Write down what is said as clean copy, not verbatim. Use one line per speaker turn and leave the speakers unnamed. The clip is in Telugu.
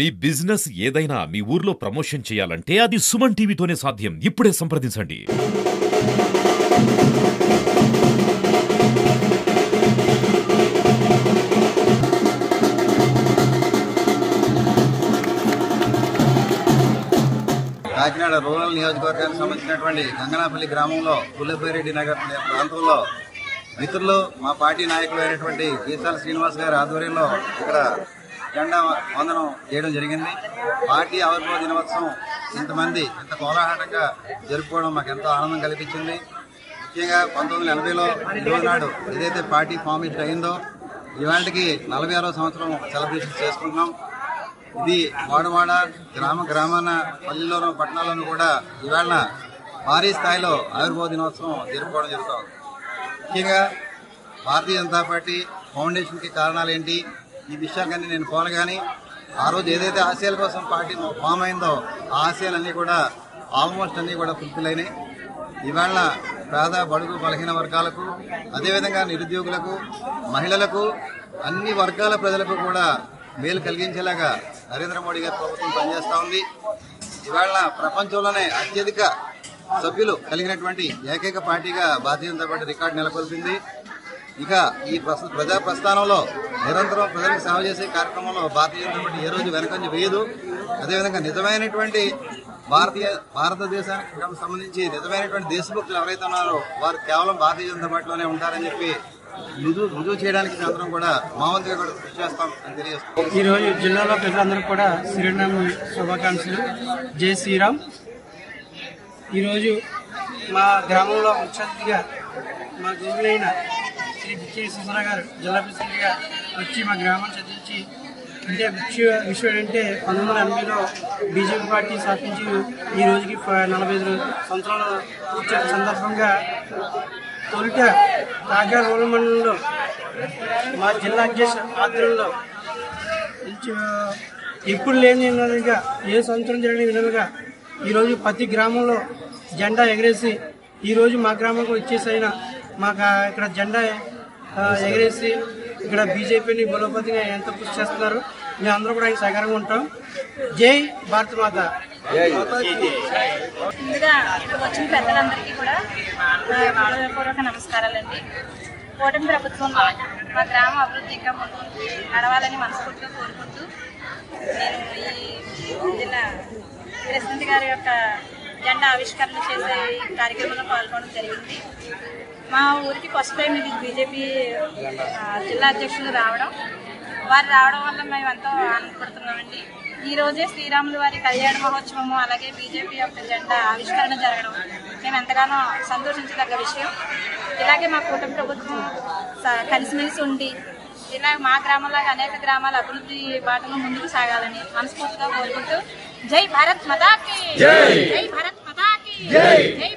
మీ బిజినెస్ ఏదైనా మీ ఊర్లో ప్రమోషన్ చేయాలంటే అది సుమన్ టీవీతోనే సాధ్యం. ఇప్పుడే సంప్రదించండి.
కాకినాడ రూరల్ నియోజకవర్గానికి సంబంధించినటువంటి గంగనాపల్లి గ్రామంలో పుల్లపేరెడ్డి నగర్ ప్రాంతంలో మిత్రులు మా పార్టీ నాయకులు అయినటువంటి గీతాల శ్రీనివాస్ గారి ఆధ్వర్యంలో ఇక్కడ జెండా వందనం చేయడం జరిగింది. పార్టీ ఆవిర్భావ దినోత్సవం ఇంత కోలాహలంగా జరుపుకోవడం మాకు ఎంతో ఆనందం కల్పించింది. ముఖ్యంగా 1980లో ఈరోజు నాడు ఏదైతే పార్టీ ఫార్మేషన్ అయిందో ఇవాళకి 46వ సంవత్సరం సెలబ్రేషన్ చేసుకుంటున్నాం. ఇది వాడవాడ గ్రామాన పల్లెల్లోనూ పట్టణాల్లోనూ కూడా ఇవాళ భారీ స్థాయిలో ఆవిర్భావ దినోత్సవం జరుపుకోవడం జరుగుతుంది. ముఖ్యంగా భారతీయ జనతా పార్టీ ఫౌండేషన్కి కారణాలేంటి ఈ విషయాలన్నీ నేను పోనగాని ఆ రోజు ఏదైతే ఆశయాల కోసం పార్టీ ఫామ్ అయిందో ఆ ఆశయాలన్నీ కూడా ఆల్మోస్ట్ అన్నీ కూడా ఫుల్ఫిల్ అయినాయి. ఇవాళ పేద బడుగు బలహీన వర్గాలకు అదేవిధంగా నిరుద్యోగులకు మహిళలకు అన్ని వర్గాల ప్రజలకు కూడా మేలు కలిగించేలాగా నరేంద్ర మోడీ గారి ప్రభుత్వం పనిచేస్తూ ఉంది. ఇవాళ ప్రపంచంలోనే అత్యధిక సభ్యులు కలిగినటువంటి ఏకైక పార్టీగా భారతీయ జనతా పార్టీ రికార్డు నెలకొల్పింది. ఇక ఈ ప్రజా ప్రస్థానంలో నిరంతరం ప్రజలకు సేవ చేసే కార్యక్రమంలో భారతీయ జనతా పార్టీ ఏ రోజు వెనకంజ వేయదు. అదేవిధంగా నిజమైనటువంటి భారతదేశానికి సంబంధించి నిజమైనటువంటి దేశభక్తులు ఎవరైతే ఉన్నారో వారు కేవలం భారతీయ జనతా పార్టీలోనే ఉంటారని చెప్పి రుజువు చేయడానికి అందరం కూడా మా వంతుగా కూడా కృషి చేస్తాం అని తెలియజేస్తాం.
ఈ రోజు జిల్లాలో ప్రజలందరూ కూడా శ్రీరామ శుభాకాంక్షలు. జై శ్రీరామ్. ఈరోజు మా గ్రామంలో ముఖ్య అతిథిగా మా గురువులైన శ్రీ బిచ్చి సుసర గారు జిల్లా ప్రెసిడెంట్గా వచ్చి మా గ్రామాన్ని చదివించి అంటే విషయం ఏంటంటే 1980లో బీజేపీ పార్టీ స్థాపించి ఈ రోజుకి 45 సంవత్సరాల వచ్చే సందర్భంగా తొలుత కాకినాడ రూరల్ మండలంలో మా జిల్లా అధ్యక్షుల ఆధ్వర్యంలో ఎప్పుడు లేని విధంగా ఏ సంవత్సరం జరిగిన విధంగా ఈరోజు ప్రతి గ్రామంలో జెండా ఎగరేసి ఈరోజు మా గ్రామంలో వచ్చేసైనా మాకు ఇక్కడ జెండా ఎగరేసి ఇక్కడ బీజేపీని బలోపతిగా ఎంత కృషి చేస్తున్నారు మేము అందరూ కూడా ఆయన సహకారంగా ఉంటాం. జై భారత మాత.
ముందుగా వచ్చిన పెద్దలందరికీ కూడా హృదయపూర్వక నమస్కారాలండి. కూటమి ప్రభుత్వంలో మా గ్రామ అభివృద్ధి ఇంకా ముందు నడవాలని మనస్ఫూర్తిగా కోరుకుంటూ నేను ఈ జిల్లా ప్రెసిడెంట్ గారి యొక్క జెండా ఆవిష్కరణ చేసే కార్యక్రమంలో పాల్గొనడం జరిగింది. మా ఊరికి ఫస్ట్ టైం ఇది బీజేపీ జిల్లా అధ్యక్షులు వారు రావడం వల్ల మేము ఎంతో ఆనందపడుతున్నామండి. ఈ రోజే శ్రీరాములు వారి కళ్యాణ మహోత్సవము అలాగే బీజేపీ యొక్క జెండా ఆవిష్కరణ జరగడం మేము ఎంతగానో సంతోషించదగ్గ విషయం. ఇలాగే మా కూటమి ప్రభుత్వం కలిసిమెలిసి ఉండి ఇలా మా గ్రామంలో అనేక గ్రామాల అభివృద్ధి బాటలో ముందుకు సాగాలని మనస్ఫూర్తిగా కోరుకుంటూ జై భారత్ మాతాకి జై భారత్ మాతాకి జై